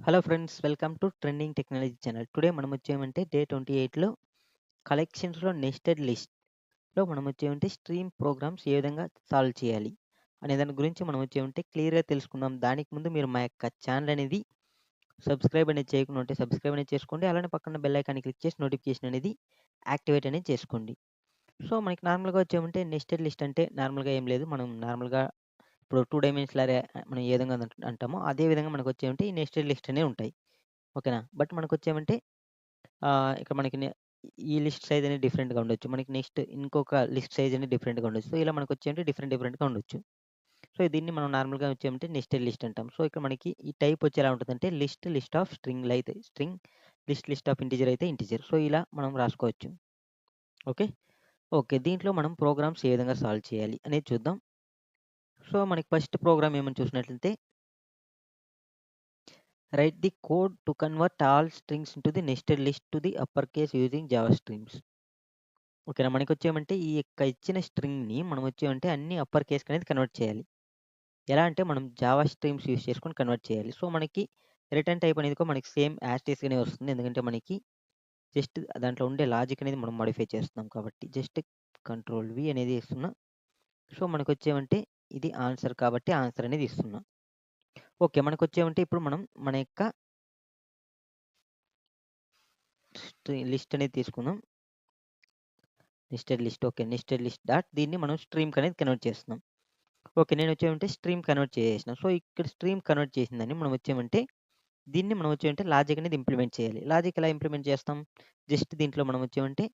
Hello friends, welcome to trending technology channel. Today మనం వచ్చేమంటే day 28లో కలెక్షన్స్‌లో nested లిస్ట్‌లో మనం వచ్చేమంటే స్ట్రీమ్ ప్రోగ్రామ్స్ ఏ విధంగా సాల్వ్ చేయాలి అనే దాని గురించి మనం వచ్చేమంటే క్లియర్‌గా తెలుసుకుందాం. దానికి ముందు మీరు మా యొక్క ఛానల్ అనేది సబ్స్క్రైబ్ అనేది చేయకుండా ఉంటే సబ్స్క్రైబ్ అనేది చేసుకోండి. అలానే పక్కన బెల్ ఐకాన్ని క్లిక్ చేసి నోటిఫికేషన్ అనేది యాక్టివేట్ అనేది చేసుకోండి. సో, మనకి నార్మల్‌గా వచ్చేమంటే నెస్టెడ్ లిస్ట్ అంటే నార్మల్‌గా ఏం లేదు. మనం నార్మల్‌గా ఇప్పుడు 2 డైమెన్షనల్ అరే మనం ఏ విధంగా అంటామో అదే విధంగా మనకొచ్చేమంటే ఈ నెస్టెడ్ లిస్ట్ అనేవి ఉంటాయి. ఓకేనా? బట్ మనకొచ్చేమంటే ఇక్కడ మనకి ఈ లిస్ట్ సైజ్ అనేది డిఫరెంట్‌గా ఉండొచ్చు. మనకి నెక్స్ట్ ఇంకొక లిస్ట్ సైజ్ అనేది డిఫరెంట్‌గా ఉండొచ్చు. సో, ఇలా మనకొచ్చేమంటే డిఫరెంట్‌గా ఉండొచ్చు. సో, దీన్ని మనం నార్మల్‌గా వచ్చేమంటే నెస్టెడ్ లిస్ట్ అంటాం. సో, ఇక్కడ మనకి ఈ టైప్ వచ్చి ఎలా ఉంటదంటే లిస్ట్ ఆఫ్ స్ట్రింగ్‌లు అయితే స్ట్రింగ్, లిస్ట్ ఆఫ్ ఇంటిజర్ అయితే ఇంటిజర్. సో, ఇలా మనం రాసుకోవచ్చు. ఓకే. ఓకే. దీంట్లో మనం ప్రోగ్రామ్స్ ఏ విధంగా సాల్వ్ చేయాలి అనేది చూద్దాం. సో, మనకి ఫస్ట్ ప్రోగ్రామ్ ఏమని చూసినట్లయితే right the code to convert all strings into the nested list to the upper case using Java streams. ఓకేనా. మనకొచ్చేమంటే ఈ యొక్క ఇచ్చిన స్ట్రింగ్‌ని మనం వచ్చేమంటే అన్ని అప్పర్ కేస్‌కి అనేది కన్వర్ట్ చేయాలి. ఎలా అంటే మనం జావా స్ట్రీమ్స్ యూజ్ చేసుకొని కన్వర్ట్ చేయాలి. సో, మనకి రిటర్న్ టైప్ అనేది కూడా మనకి సేమ్ యాజ్ టీజ్‌గానే వస్తుంది. ఎందుకంటే మనకి జస్ట్ దాంట్లో ఉండే లాజిక్ అనేది మనం మోడిఫై చేస్తున్నాం కాబట్టి. జస్ట్ కంట్రోల్ వి అనేది ఇస్తున్నా. సో, మనకొచ్చేమంటే ఇది ఆన్సర్ కాబట్టి ఆన్సర్ అనేది ఇస్తున్నా. ఓకే. మనకొచ్చేమంటే ఇప్పుడు మనం మన యొక్క లిస్ట్ అనేది తీసుకుందాం. Nested list. Okay. Nested list dot దీన్ని మనం స్ట్రీమ్‌కి అనేది కన్వర్ట్ చేస్తున్నాం. ఓకే. నేనొచ్చేమంటే స్ట్రీమ్ కన్వర్ట్ చేసేసిన. సో, ఇక్కడ స్ట్రీమ్ కన్వర్ట్ చేసిందాన్ని మనం వచ్చేమంటే దీన్ని మనం వచ్చేమంటే లాజిక్ అనేది ఇంప్లిమెంట్ చేయాలి. లాజిక్ ఎలా ఇంప్లిమెంట్ చేస్తాం? జస్ట్ దీంట్లో మనం వచ్చేమంటే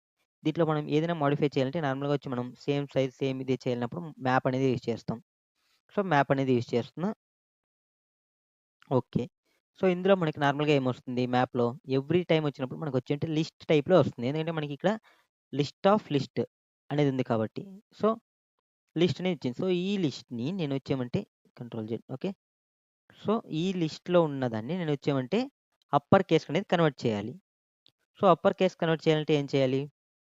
దీంట్లో మనం ఏదైనా మోడిఫై చేయాలంటే నార్మల్‌గా వచ్చి మనం సేమ్ సైజ్, సేమ్ ఇదే చేయాలన్నప్పుడు మ్యాప్ అనేది యూజ్ చేస్తాం. సో, మ్యాప్ అనేది యూజ్ చేస్తున్నా. ఓకే. సో, ఇందులో మనకి నార్మల్‌గా ఏమొస్తుంది మ్యాప్‌లో ఎవ్రీ టైమ్ వచ్చినప్పుడు మనకొచ్చేంటే లిస్ట్ టైప్‌లో వస్తుంది. ఎందుకంటే మనకి ఇక్కడ లిస్ట్ అనేది ఉంది కాబట్టి. సో, లిస్ట్ అనేది ఇచ్చింది. సో, ఈ లిస్ట్‌ని నేనొచ్చేమంటే కంట్రోల్ జెడ్ ఓకే. సో, ఈ లిస్ట్‌లో ఉన్నదాన్ని నేనొచ్చేమంటే అప్పర్ కేస్‌కి అనేది కన్వర్ట్ చేయాలి. సో, అప్పర్ కేస్ కన్వర్ట్ చేయాలంటే ఏం చేయాలి?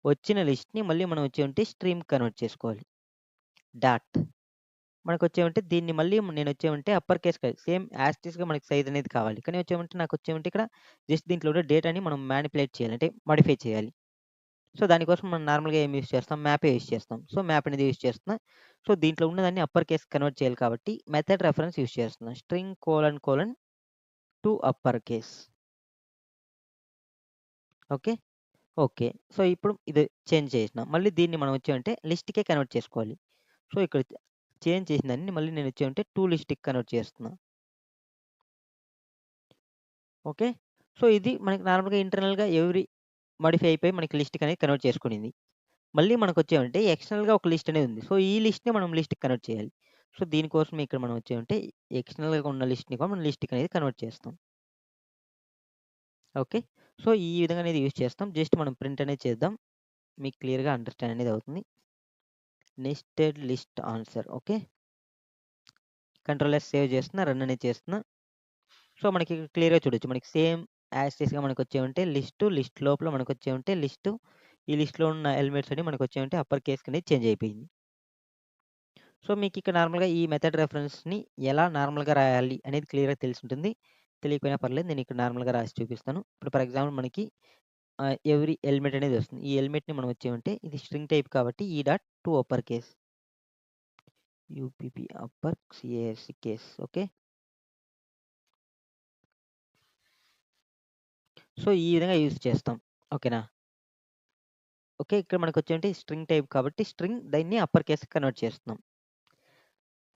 వచ్చిన లిస్ట్‌ని మళ్ళీ మనం వచ్చేమంటే స్ట్రీమ్‌కి కన్వర్ట్ చేసుకోవాలి. డాట్ మనకొచ్చేమంటే దీన్ని మళ్ళీ నేనొచ్చేమంటే upper case same as it ఈస్‌గా మనకి సైజ్ అనేది కావాలి. కానీ వచ్చేమంటే నాకొచ్చేమంటే ఇక్కడ జస్ట్ దీంట్లో ఉన్న డేటాని మనం మానిప్యులేట్ చేయాలి. అంటే మోడిఫై చేయాలి. సో, దానికోసం మనం నార్మల్‌గా ఏం యూజ్ చేస్తాం? మ్యాపే యూజ్ చేస్తాం. సో, మ్యాప్ అనేది యూజ్ చేస్తున్నా. సో, దీంట్లో ఉన్నదాన్ని అప్పర్ కేస్ కన్వర్ట్ చేయాలి కాబట్టి మెథడ్ రెఫరెన్స్ యూజ్ చేస్తున్నా. String colon to upper case. Okay. Okay. So, ఇప్పుడు ఇది చేంజ్ చేసిన. మళ్ళీ దీన్ని మనం వచ్చామంటే లిస్ట్‌కే కన్వర్ట్ చేసుకోవాలి. సో, ఇక్కడ చేంజ్ చేసిన దాన్ని మళ్ళీ నేను వచ్చామంటే టు లిస్ట్‌కి కన్వర్ట్ చేస్తున్నా. ఓకే. సో, ఇది మనకి నార్మల్‌గా ఇంటర్నల్‌గా మోడిఫై అయిపోయి మనకి లిస్ట్‌కి అనేది కన్వర్ట్ చేసుకునింది. మళ్ళీ మనకొచ్చామంటే ఎక్స్టర్నల్‌గా ఒక లిస్ట్ అనేది ఉంది. సో, ఈ లిస్ట్‌ని మనం లిస్ట్‌కి కన్వర్ట్ చేయాలి. సో, దీనికోసం ఇక్కడ మనం వచ్చామంటే ఎక్స్టర్నల్‌గా ఉన్న లిస్ట్‌ని కూడా మనం లిస్ట్‌కి అనేది కన్వర్ట్ చేస్తాం. ఓకే. సో, ఈ విధంగా అనేది యూజ్ చేస్తాం. జస్ట్ మనం ప్రింట్ అనేది చేద్దాం. మీకు క్లియర్‌గా అండర్‌స్టాండ్ అనేది అవుతుంది. Nested list answer okay. Control yes save చేస్తున్నా. రన్ అనేది చేస్తున్నా. సో, మనకి క్లియర్‌గా చూడొచ్చు. మనకి సేమ్ యాజ్ టీజ్‌గా మనకొచ్చేమంటే లిస్ట్ లోపల మనకొచ్చేమంటే ఈ లిస్ట్‌లో ఉన్న ఎలిమెంట్స్ అన్ని మనకొచ్చేమంటే అప్పర్ కేస్‌కి అనేది చేంజ్ అయిపోయింది. సో, మీకిక్కడ నార్మల్‌గా ఈ మెథడ్ రెఫరెన్స్‌ని ఎలా నార్మల్‌గా రాయాలి అనేది క్లియర్‌గా తెలిసుంటుంది. తెలియకపోయినా పర్లేదు. నేను ఇక్కడ నార్మల్‌గా రాసి చూపిస్తాను. ఇప్పుడు ఫర్ ఎగ్జాంపుల్ మనకి ఎవ్రీ ఎలిమెంట్ అనేది వస్తుంది. ఈ ఎలిమెంట్‌ని మనం వచ్చేమంటే ఇది స్ట్రింగ్ టైప్ కాబట్టి ఈ dot to upper case. UPP upper CASC case okay. So, ఈ విధంగా యూజ్ చేస్తాం. ఓకేనా? ఓకే. ఇక్కడ మనకొచ్చేంటి స్ట్రింగ్ టైప్ కాబట్టి దీన్ని అప్పర్ కేస్‌కి కన్వర్ట్ చేస్తున్నాం.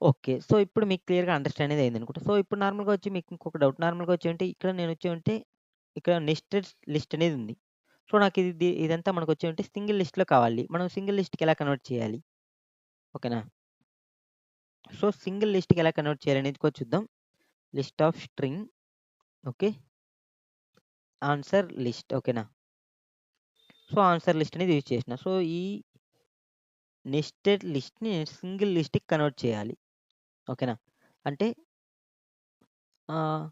ఓకే. సో, ఇప్పుడు మీకు క్లియర్‌గా అండర్‌స్టాండ్ అనేది అయిందనుకుంటా. సో, ఇప్పుడు నార్మల్‌గా వచ్చి మీకు ఇంకొక డౌట్. నార్మల్‌గా వచ్చేంటి ఇక్కడ నేనొచ్చేమంటే ఇక్కడ నెస్టెడ్ లిస్ట్ అనేది ఉంది. సో, నాకు ఇదంతా మనకొచ్చేంటి సింగిల్ లిస్ట్‌లో కావాలి. మనం సింగిల్ లిస్ట్‌కి ఎలా కన్వర్ట్ చేయాలి? ఓకేనా? సో, సింగిల్ లిస్ట్‌కి ఎలా కన్వర్ట్ చేయాలనేది కూడా చూద్దాం. List of string okay. Answer list ఓకేనా? సో, ఆన్సర్ లిస్ట్ అనేది యూజ్ చేసిన. సో, ఈ నెస్టెడ్ లిస్ట్‌ని సింగిల్ లిస్ట్‌కి కన్వర్ట్ చేయాలి. ఓకేనా? అంటే ఆహ్,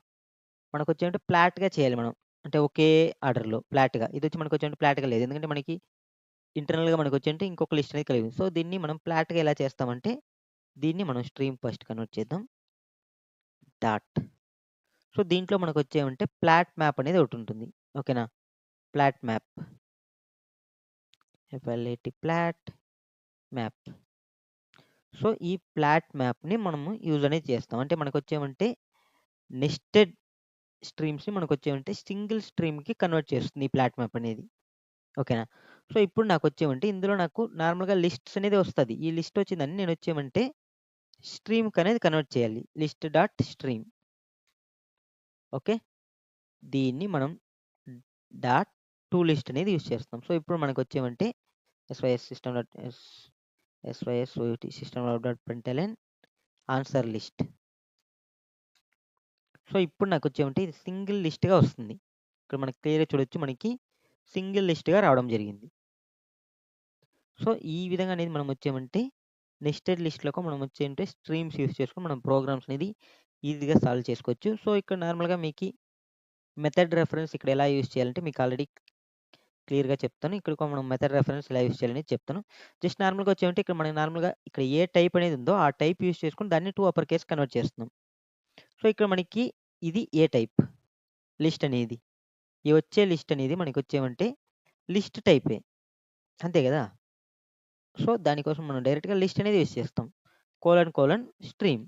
మనకొచ్చేంటి ఫ్లాట్‌గా చేయాలి మనం. అంటే ఒకే ఆర్డర్‌లో ఫ్లాట్‌గా. ఇదొచ్చి మనకొచ్చేంటి ఫ్లాట్‌గా లేదు. ఎందుకంటే మనకి ఇంటర్నల్‌గా మనకొచ్చేంటి ఇంకొక లిస్ట్ అనేది కలిగి ఉంది. సో, దీన్ని మనం ఫ్లాట్‌గా ఎలా చేస్తామంటే దీన్ని మనం స్ట్రీమ్ ఫస్ట్ కన్వర్ట్ చేద్దాం. డాట్. సో దీంట్లో మనకొచ్చేమంటే ప్లాట్ మ్యాప్ అనేది ఒకటుంటుంది. ఓకేనా? Plot map. FLAT plot map. So ఈ ప్లాట్ మ్యాప్‌ని మనము యూజ్ అనేది చేస్తాం. అంటే మనకొచ్చేమంటే నెస్టెడ్ స్ట్రీమ్స్‌ని మనకొచ్చేమంటే సింగిల్ స్ట్రీమ్‌కి కన్వర్ట్ చేస్తుంది ఈ ప్లాట్ మ్యాప్ అనేది. ఓకేనా? సో ఇప్పుడు నాకొచ్చేమంటే ఇందులో నాకు నార్మల్‌గా లిస్ట్స్ అనేది వస్తది. ఈ లిస్ట్ వచ్చిందని నేనొచ్చేమంటే స్ట్రీమ్‌కనేది కన్వర్ట్ చేయాలి. List dot stream. ఓకే. దీన్ని మనం డాట్ టు లిస్ట్ అనేది యూజ్ చేస్తాం. సో ఇప్పుడు మనకొచ్చేమంటే SYS system dot SYS OUT system dot println answer list. So ఇప్పుడు నాకొచ్చేమంటే ఇది సింగిల్ లిస్ట్‌గా వస్తుంది. ఇక్కడ మనకి క్లియర్‌గా చూడొచ్చు మనకి సింగిల్ లిస్ట్‌గా రావడం జరిగింది. సో ఈ విధంగా అనేది మనం వచ్చేమంటే నెస్టెడ్ లిస్ట్‌లోకి మనం వచ్చేంటే స్ట్రీమ్స్ యూజ్ చేసుకొని మనం ప్రోగ్రామ్స్ అనేది ఈజీగా సాల్వ్ చేసుకోవచ్చు. సో ఇక్కడ నార్మల్‌గా మీకి మెథడ్ రెఫరెన్స్ ఇక్కడ ఎలా యూజ్ చేయాలంటే మీకు ఆల్రెడీ క్లియర్‌గా చెప్తాను. ఇక్కడ మనం మెథడ్ రెఫరెన్స్ ఎలా యూజ్ చేయాలనేది చెప్తాను. జస్ట్ నార్మల్‌గా వచ్చేమంటే ఇక్కడ మనకి నార్మల్‌గా ఇక్కడ ఏ టైప్ అనేది ఉందో ఆ టైప్ యూజ్ చేసుకొని దాన్ని టు అప్పర్ కేస్ కన్వర్ట్ చేస్తున్నాం. సో ఇక్కడ మనకి ఇది ఏ టైప్ లిస్ట్ అనేది. ఈ వచ్చే లిస్ట్ అనేది మనకొచ్చేమంటే లిస్ట్ టైపే. అంతే గదా! సో దానికోసం మనం డైరెక్ట్‌గా లిస్ట్ అనేది యూజ్ చేస్తాం. స్ట్రీమ్.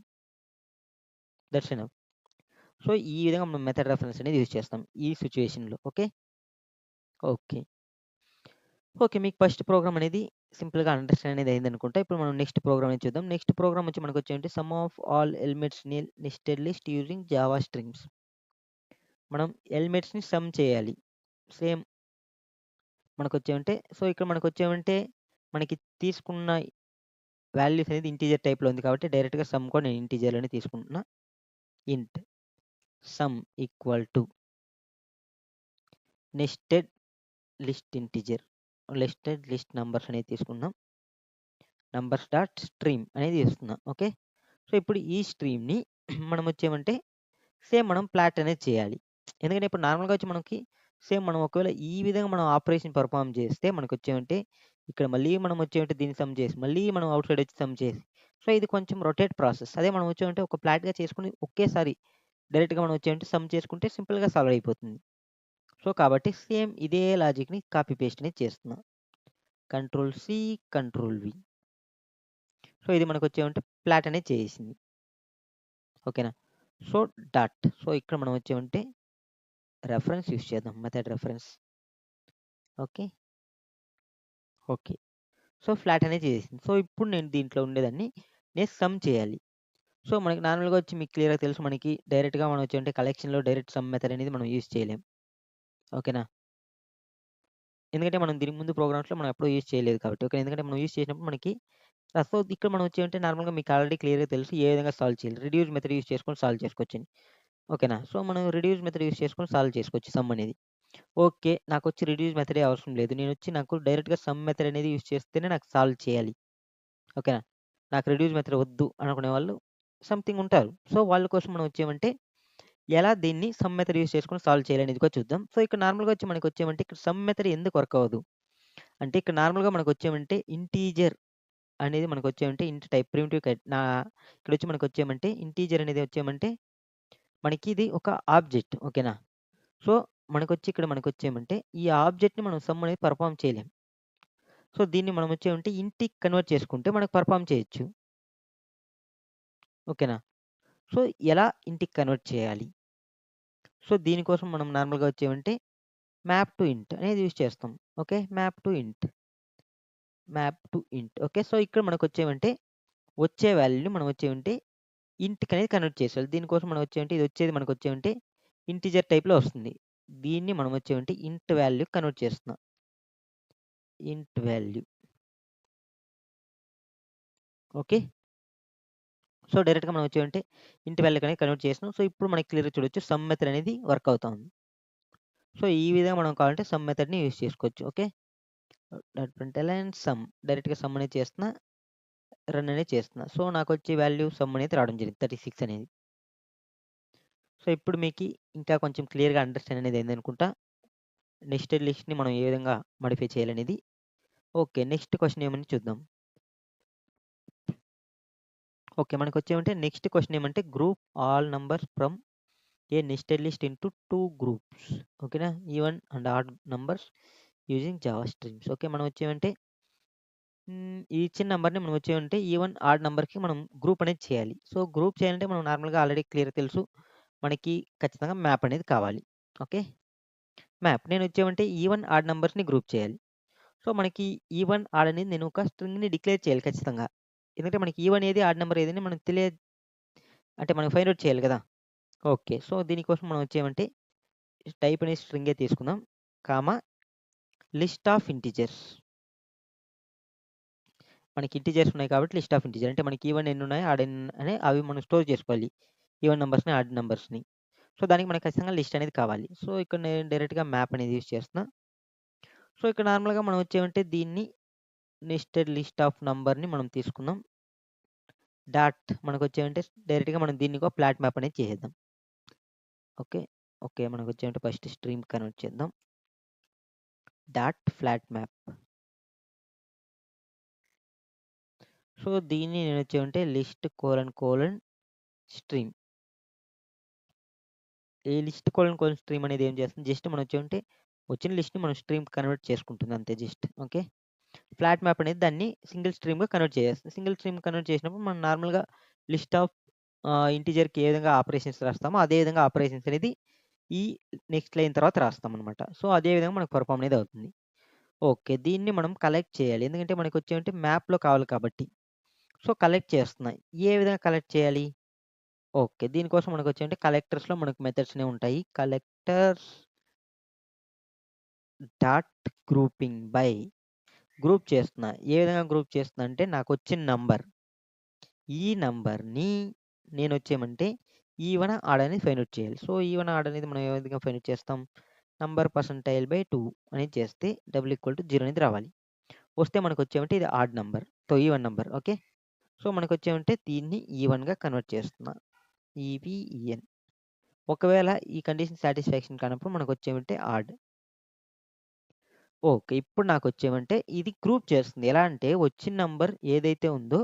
That's enough. సో ఈ విధంగా మనం మెథడ్ రెఫరెన్స్ అనేది యూజ్ చేస్తాం ఈ సిట్యుయేషన్‌లో. ఓకే. ఓకే. ఓకే. మీకు ఫస్ట్ ప్రోగ్రామ్ అనేది సింపుల్‌గా అండర్‌స్టాండ్ అనేది అయిందనుకుంటా. ఇప్పుడు మనం నెక్స్ట్ ప్రోగ్రామ్ అనేది చూద్దాం. నెక్స్ట్ ప్రోగ్రామ్ వచ్చి మనకొచ్చేంటి sum of all elements in nested list using Java strings. మనం ఎలిమెంట్స్‌ని సమ్ చేయాలి. సేమ్ మనకొచ్చేమంటే సో ఇక్కడ మనకొచ్చేమంటే మనకి తీసుకున్న వాల్యూస్ అనేది ఇంటిజర్ టైప్‌లో ఉంది కాబట్టి డైరెక్ట్‌గా సమ్ కూడా నేను ఇంటిజర్‌లోనే తీసుకుంటున్నా. ఇంట్ sum equal to nested list integer. Nested list numbers అనేది తీసుకుందాం. నంబర్స్ డాట్ స్ట్రీమ్ అనేది తీసుకుందాం. ఓకే. సో ఇప్పుడు ఈ స్ట్రీమ్‌ని మనం వచ్చేమంటే సేమ్ మనం ప్లాట్ అనేది చేయాలి. ఎందుకంటే ఇప్పుడు నార్మల్‌గా వచ్చి మనకి సేమ్ మనం ఒకవేళ ఈ విధంగా మనం ఆపరేషన్ పెర్ఫార్మ్ చేస్తే మనకొచ్చేమంటే ఇక్కడ మళ్ళీ మనం వచ్చేమంటే దీన్ని సమ్ చేసి మళ్ళీ మనం ఔట్ సైడ్ వచ్చి సమ్ చేసి సో ఇది కొంచెం రొటేట్ ప్రాసెస్. అదే మనం వచ్చామంటే ఒక ఫ్లాట్‌గా చేసుకొని ఒకేసారి డైరెక్ట్‌గా మనం వచ్చామంటే సమ్ చేసుకుంటే సింపుల్‌గా సాల్వ్ అయిపోతుంది. సో కాబట్టి సేమ్ ఇదే లాజిక్‌ని కాపీ పేస్ట్ అనేది చేస్తున్నా. Control C, control V. So ఇది మనకొచ్చేమంటే ఫ్లాట్ అనేది చేసేసింది. ఓకేనా? So dot. సో ఇక్కడ మనం వచ్చామంటే రెఫరెన్స్ యూజ్ చేద్దాం. Method reference. Okay. Okay. So flat అనేది చేసేసింది. సో ఇప్పుడు నేను దీంట్లో ఉండేదాన్ని నేను సమ్ చేయాలి. సో మనకి నార్మల్‌గా వచ్చి మీకు క్లియర్‌గా తెలుసు మనకి డైరెక్ట్‌గా మనం వచ్చి అంటే కలెక్షన్‌లో డైరెక్ట్ సమ్ మెథడ్ అనేది మనం యూజ్ చేయలేం. ఓకేనా? ఎందుకంటే మనం దీనికి ముందు ప్రోగ్రామ్స్‌లో మనం ఎప్పుడూ యూజ్ చేయలేదు కాబట్టి. ఓకే. ఎందుకంటే మనం యూజ్ చేసినప్పుడు మనకి సో ఇక్కడ మనం వచ్చి అంటే నార్మల్‌గా మీకు ఆల్రెడీ క్లియర్‌గా తెలుసు ఏ విధంగా సాల్వ్ చేయాలి. రిడ్యూస్ మెథడ్ యూజ్ చేసుకొని సాల్వ్ చేసుకోవచ్చని. ఓకేనా? సో మనం రిడ్యూస్ మెథడ్ యూజ్ చేసుకొని సాల్వ్ చేసుకోవచ్చు సమ్ అనేది. ఓకే. నాకొచ్చి రిడ్యూస్ మెథడే అవసరం లేదు. నేనొచ్చి నాకు డైరెక్ట్‌గా సమ్ మెథడ్ అనేది యూజ్ చేస్తేనే నాకు సాల్వ్ చేయాలి. ఓకేనా? నాకు రిడ్యూస్ మెథడ్ వద్దు అనుకునే వాళ్ళు సంథింగ్ ఉంటారు. సో వాళ్ళ కోసం మనం వచ్చేమంటే ఎలా దీన్ని సమ్ మెథడ్ యూజ్ చేసుకొని సాల్వ్ చేయాలనేది కూడా చూద్దాం. సో ఇక్కడ నార్మల్‌గా వచ్చి మనకొచ్చేమంటే ఇక్కడ సమ్ మెథడ్ ఎందుకు వర్క్ అవ్వదు? అంటే ఇక్కడ నార్మల్‌గా మనకొచ్చేమంటే ఇంటీజర్ అనేది మనకొచ్చేమంటే ఇంట్ టైప్ ప్రిమిటివ్ ఇక్కడొచ్చి మనకొచ్చేమంటే ఇంటీజర్ అనేది వచ్చేమంటే మనకి ఇది ఒక ఆబ్జెక్ట్. ఓకేనా? సో మనకొచ్చి ఇక్కడ మనకొచ్చేమంటే ఈ ఆబ్జెక్ట్‌ని మనం సమ్ అనేది పెర్ఫార్మ్ చేయలేం. సో దీన్ని మనం వచ్చేమంటే ఇంట్‌కి కన్వర్ట్ చేసుకుంటే మనకు పెర్ఫార్మ్ చేయొచ్చు. ఓకేనా? సో ఎలా ఇంట్‌కి కన్వర్ట్ చేయాలి? సో దీనికోసం మనం నార్మల్‌గా వచ్చేమంటే మ్యాప్ టు ఇంట్ అనేది యూజ్ చేస్తాం. ఓకే. మ్యాప్ టు ఇంట్. ఓకే. సో ఇక్కడ మనకొచ్చేమంటే వచ్చే వాల్యూని మనం వచ్చేమంటే ఇంట్‌కనేది కన్వర్ట్ చేసేయాలి. దీనికోసం మనం వచ్చేమంటే ఇది వచ్చేది మనకొచ్చేమంటే ఇంటిజర్ టైప్‌లో వస్తుంది. దీన్ని మనం వచ్చేమంటే ఇంట్ వాల్యూ కన్వర్ట్ చేస్తున్నాం. ఇంట్ వాల్యూ. ఓకే. సో డైరెక్ట్‌గా మనం వచ్చేమంటే ఇంట్ వాల్యూకి అనేది కన్వర్ట్ చేసినాం. సో ఇప్పుడు మనకి క్లియర్‌గా చూడొచ్చు సమ్ మెథడ్ అనేది వర్క్ అవుతా ఉంది. సో ఈ విధంగా మనం కావాలంటే సమ్ మెథడ్‌ని యూజ్ చేసుకోవచ్చు. ఓకే. డాట్ ప్రింట్ల్న్ సమ్ డైరెక్ట్‌గా సమ్ అనేది చేస్తున్నా. రన్ అనేది చేస్తున్నా. సో నాకొచ్చే వాల్యూ సమ్ అనేది రావడం జరిగింది. 36 అనేది. సో ఇప్పుడు మీకి ఇంకా కొంచెం క్లియర్‌గా అండర్‌స్టాండ్ అనేది అయిందనుకుంటా. నెస్టెడ్ లిస్ట్‌ని మనం ఏ విధంగా మోడిఫై చేయాలనేది. ఓకే. నెక్స్ట్ క్వెషన్ ఏమని చూద్దాం. ఓకే. మనకొచ్చేమంటే నెక్స్ట్ క్వెషన్ ఏమంటే group all numbers from a nested list into 2 groups. ఓకేనా? Even and odd numbers using Java strings. Okay. మనం వచ్చేమంటే ఈ ఇచ్చిన నంబర్‌ని మనం వచ్చేమంటే ఈవెన్, ఆడ్ నంబర్‌కి మనం గ్రూప్ అనేది చేయాలి. సో, గ్రూప్ చేయాలంటే మనం నార్మల్‌గా ఆల్రెడీ క్లియర్‌గా తెలుసు. మనకి ఖచ్చితంగా మ్యాప్ అనేది కావాలి. ఓకే. మ్యాప్. నేను వచ్చేమంటే ఈవెన్, ఆడ్ నంబర్స్‌ని గ్రూప్ చేయాలి. సో, మనకి ఈవెన్, ఆడ్ అనేది నేను ఒక స్ట్రింగ్‌ని డిక్లేర్ చేయాలి ఖచ్చితంగా. ఎందుకంటే మనకి ఈవెన్ ఏది, ఆడ్ నంబర్ ఏదని మనం అంటే మనం ఫైండ్ ఔట్ చేయాలి కదా! ఓకే. సో, దీనికోసం మనం వచ్చేమంటే టైప్ అనేది స్ట్రింగే తీసుకుందాం. Comma list of integers. మనకి ఇంటిజర్స్ ఉన్నాయి కాబట్టి లిస్ట్ ఆఫ్ ఇంటిజర్. అంటే మనకి ఈవెన్ ఎన్నున్నాయి, ఆడ్ అని అవి మనం స్టోర్ చేసుకోవాలి. ఈవెన్ నంబర్స్‌ని, ఆడ్ నంబర్స్‌ని. సో, దానికి మనకు ఖచ్చితంగా లిస్ట్ అనేది కావాలి. సో, ఇక్కడ నేను డైరెక్ట్‌గా మ్యాప్ అనేది యూజ్ చేస్తున్నా. సో, ఇక్కడ నార్మల్‌గా మనం వచ్చేమంటే దీన్ని నెస్టెడ్ లిస్ట్ ఆఫ్ నంబర్‌ని మనం తీసుకుందాం. మనకొచ్చేమంటే డైరెక్ట్‌గా మనం దీన్ని ఒక ఫ్లాట్ మ్యాప్ అనేది చేసేద్దాం. ఓకే. ఓకే. మనకొచ్చేమంటే ఫస్ట్ స్ట్రీమ్ కన్వర్ట్ చేద్దాం. Flat map. సో, దీన్ని నేనొచ్చేమంటే లిస్ట్ స్ట్రీమ్. ఈ లిస్ట్ స్ట్రీమ్ అనేది ఏం చేస్తుంది, జస్ట్ మనం వచ్చేమంటే వచ్చిన లిస్ట్‌ని మనం స్ట్రీమ్‌కి కన్వర్ట్ చేసుకుంటుంది అంతే జస్ట్. ఓకే. ఫ్లాట్ మ్యాప్ అనేది దాన్ని సింగిల్ స్ట్రీమ్‌గా కన్వర్ట్ చేసేస్తుంది. సింగిల్ స్ట్రీమ్ కన్వర్ట్ చేసినప్పుడు మనం నార్మల్‌గా లిస్ట్ ఆఫ్ ఇంటిజర్‌కి ఏ విధంగా ఆపరేషన్స్ రాస్తామో అదే విధంగా ఆపరేషన్స్ అనేది ఈ నెక్స్ట్ లైన్ తర్వాత రాస్తామనమాట. సో, అదే విధంగా మనకు పెర్ఫార్మ్ అనేది అవుతుంది. ఓకే. దీన్ని మనం కలెక్ట్ చేయాలి. ఎందుకంటే మనకొచ్చేమంటే మ్యాప్‌లో కావాలి కాబట్టి. సో, కలెక్ట్ చేస్తున్నా. ఏ విధంగా కలెక్ట్ చేయాలి? ఓకే. దీనికోసం మనకొచ్చేమంటే కలెక్టర్స్‌లో మనకు మెథడ్స్ అనేవి ఉంటాయి. కలెక్టర్స్ గ్రూపింగ్ బై గ్రూప్ చేస్తున్నా. ఏ విధంగా గ్రూప్ చేస్తున్నా అంటే నాకొచ్చిన నంబర్. ఈ నంబర్‌ని నేనొచ్చేమంటే ఈవెన్, ఆడ్ అని ఫైండ్ ఔట్ చేయాలి. సో, ఈవెన్, ఆడ్ అనేది మనం ఏ విధంగా ఫైండ్ ఔట్ చేస్తాం? నంబర్ పర్సెంటైల్ బై 2 అనేది చేస్తే =0 అనేది రావాలి. వస్తే మనకొచ్చేమంటే ఇది odd number. Even number. Okay. So, మనకొచ్చేమంటే దీన్ని ఈవెన్‌గా కన్వర్ట్ చేస్తున్నా. ఈవీఈఎన్. ఒకవేళ ఈ కండిషన్ సాటిస్ఫాక్షన్ కానప్పుడు మనకొచ్చేమంటే ఆడ్. ఓకే. ఇప్పుడు నాకొచ్చేమంటే ఇది గ్రూప్ చేస్తుంది. ఎలా అంటే వచ్చిన నంబర్ ఏదైతే ఉందో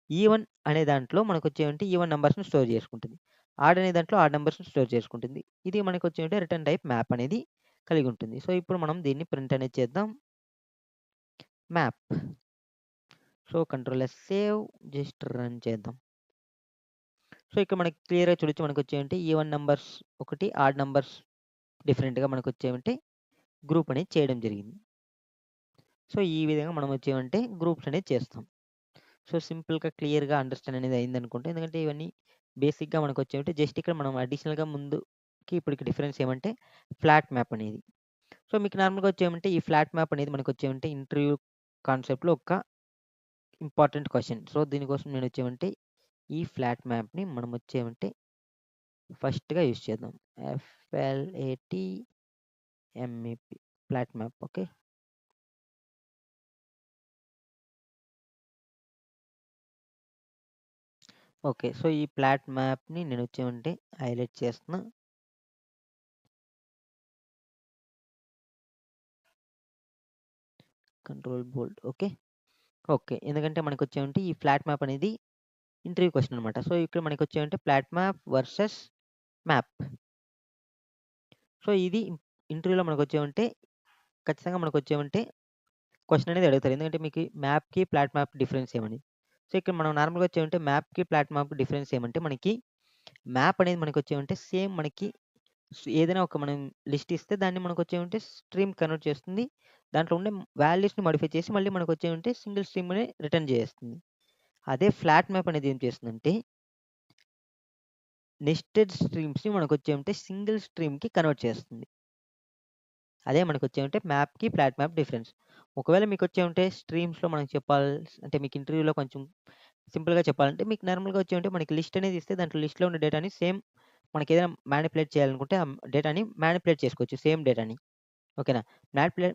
ఈవెన్ అనే దాంట్లో మనకొచ్చేమంటే ఈవెన్ నంబర్స్‌ని స్టోర్ చేసుకుంటుంది. ఆడ్ అనే దాంట్లో ఆడ్ నంబర్స్‌ని స్టోర్ చేసుకుంటుంది. ఇది మనకొచ్చేమంటే రిటర్న్ టైప్ మ్యాప్ అనేది కలిగి ఉంటుంది. సో, ఇప్పుడు మనం దీన్ని ప్రింట్ అనేది చేద్దాం. Map. So, control yes save, just run చేద్దాం. సో, ఇక్కడ మనకి క్లియర్‌గా చూడొచ్చు మనకొచ్చేమంటే ఈవెన్ నంబర్స్ ఒకటి, ఆడ్ నంబర్స్ డిఫరెంట్‌గా మనకొచ్చేమంటే గ్రూప్ అనేది చేయడం జరిగింది. సో, ఈ విధంగా మనం వచ్చేమంటే గ్రూప్స్ అనేది చేస్తాం. సో, సింపుల్‌గా క్లియర్‌గా అండర్‌స్టాండ్ అనేది అయిందనుకుంటా. ఎందుకంటే ఇవన్నీ బేసిక్‌గా మనకొచ్చేమంటే జస్ట్ ఇక్కడ మనం అడిషనల్‌గా ముందుకి ఇప్పటికి డిఫరెన్స్ ఏమంటే ఫ్లాట్ మ్యాప్ అనేది. సో, మీకు నార్మల్‌గా వచ్చేమంటే ఈ ఫ్లాట్ మ్యాప్ అనేది మనకొచ్చేమంటే ఇంటర్వ్యూ కాన్సెప్ట్‌లో ఒక ఇంపార్టెంట్ క్వెషన్. సో, దీనికోసం నేనొచ్చేమంటే ఈ ఫ్లాట్ మ్యాప్‌ని మనం వచ్చేమంటే ఫస్ట్‌గా యూజ్ చేద్దాం. FLATMAP flat map. Okay. Okay. So, ఈ ఫ్లాట్ మ్యాప్‌ని నేనొచ్చేమంటే హైలైట్ చేస్తున్నా. Control bold. ఓకే. ఓకే. ఎందుకంటే మనకొచ్చేమంటే ఈ ఫ్లాట్ మ్యాప్ అనేది ఇంటర్వ్యూ క్వెషన్ అనమాట. సో, ఇక్కడ మనకొచ్చేమంటే flat map versus map. So, ఇది ఇంటర్వ్యూలో మనకొచ్చేమంటే ఖచ్చితంగా మనకొచ్చేమంటే క్వెషన్ అనేది అడుగుతారు. ఎందుకంటే మీకు మ్యాప్‌కి, ఫ్లాట్ మ్యాప్ డిఫరెన్స్ ఏమని. సో, ఇక్కడ మనం నార్మల్‌గా వచ్చేమంటే మ్యాప్‌కి, ఫ్లాట్ మ్యాప్‌కి డిఫరెన్స్ ఏమంటే మనకి మ్యాప్ అనేది మనకొచ్చేమంటే సేమ్ మనకి ఏదైనా ఒక మనం లిస్ట్ ఇస్తే దాన్ని మనకొచ్చేమంటే స్ట్రీమ్ కన్వర్ట్ చేస్తుంది. దాంట్లో ఉండే వాల్యూస్‌ని మోడిఫై చేసి మళ్ళీ మనకొచ్చేమంటే సింగిల్ స్ట్రీమ్‌ని రిటర్న్ చేసేస్తుంది. అదే ఫ్లాట్ మ్యాప్ అనేది ఏం చేస్తుందంటే నెస్టెడ్ స్ట్రీమ్స్‌ని మనకొచ్చేమంటే సింగిల్ స్ట్రీమ్‌కి కన్వర్ట్ చేస్తుంది. అదే మనకొచ్చేమంటే మ్యాప్‌కి, ఫ్లాట్ మ్యాప్ డిఫరెన్స్. ఒకవేళ మీకొచ్చేమంటే స్ట్రీమ్స్‌లో మనం అంటే మీకు ఇంటర్వ్యూలో కొంచెం సింపుల్‌గా చెప్పాలంటే మీకు నార్మల్‌గా వచ్చేమంటే మనకి లిస్ట్ అనేది ఇస్తే దాంట్లో లిస్ట్‌లో ఉన్న డేటాని సేమ్ మనకేదైనా మానిప్యులేట్ చేయాలనుకుంటే ఆ డేటాని మానిప్యులేట్ చేసుకోవచ్చు సేమ్ డేటాని. ఓకేనా?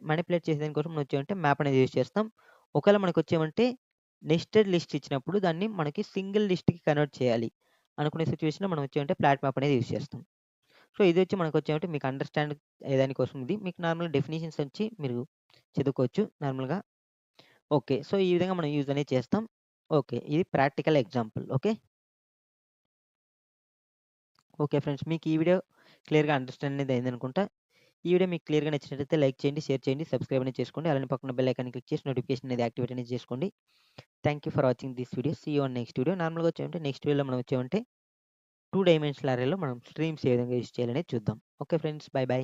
మానిప్యులేట్ చేసే దానికోసం మనం వచ్చేమంటే మ్యాప్ అనేది యూజ్ చేస్తాం. ఒకవేళ మనకొచ్చేమంటే నెస్టెడ్ లిస్ట్ ఇచ్చినప్పుడు దాన్ని మనకి సింగిల్ లిస్ట్‌కి కన్వర్ట్ చేయాలి అనుకునే సిట్యుయేషన్‌లో మనం వచ్చేమంటే ఫ్లాట్ మ్యాప్ అనేది యూజ్ చేస్తాం. సో, ఇదొచ్చి మనకొచ్చేమంటే మీకు అండర్‌స్టాండ్ అయ్యేదాని కోసం ఇది. మీకు నార్మల్‌గా డెఫినిషన్స్ వచ్చి మీరు చదువుకోవచ్చు నార్మల్‌గా. ఓకే. సో, ఈ విధంగా మనం యూజ్ అనేది చేస్తాం. ఓకే. ఇది practical example. Okay. Okay friends. మీకు ఈ వీడియో క్లియర్‌గా అండర్‌స్టాండ్ అనేది అయిందనుకుంటా. ఈ వీడియో మీకు క్లియర్‌గా నచ్చినట్లయితే లైక్ చేయండి, షేర్ చేయండి, సబ్స్క్రైబ్ అనేది చేసుకోండి. అలానే పక్కన బెల్ ఐకాన్‌ని క్లిక్ చేసి నోటిఫికేషన్ అనేది యాక్టివేట్ అనేది చేసుకోండి. Thank you for watching this video. See you on next video. నార్మల్‌గా వచ్చామంటే నెక్స్ట్ వీడియోలో మనం వచ్చామంటే 2 డైమెన్షనల్ అరేలో మనం స్ట్రీమ్స్ ఏ విధంగా యూజ్ చేయాలనేది చూద్దాం. Okay friends. By by.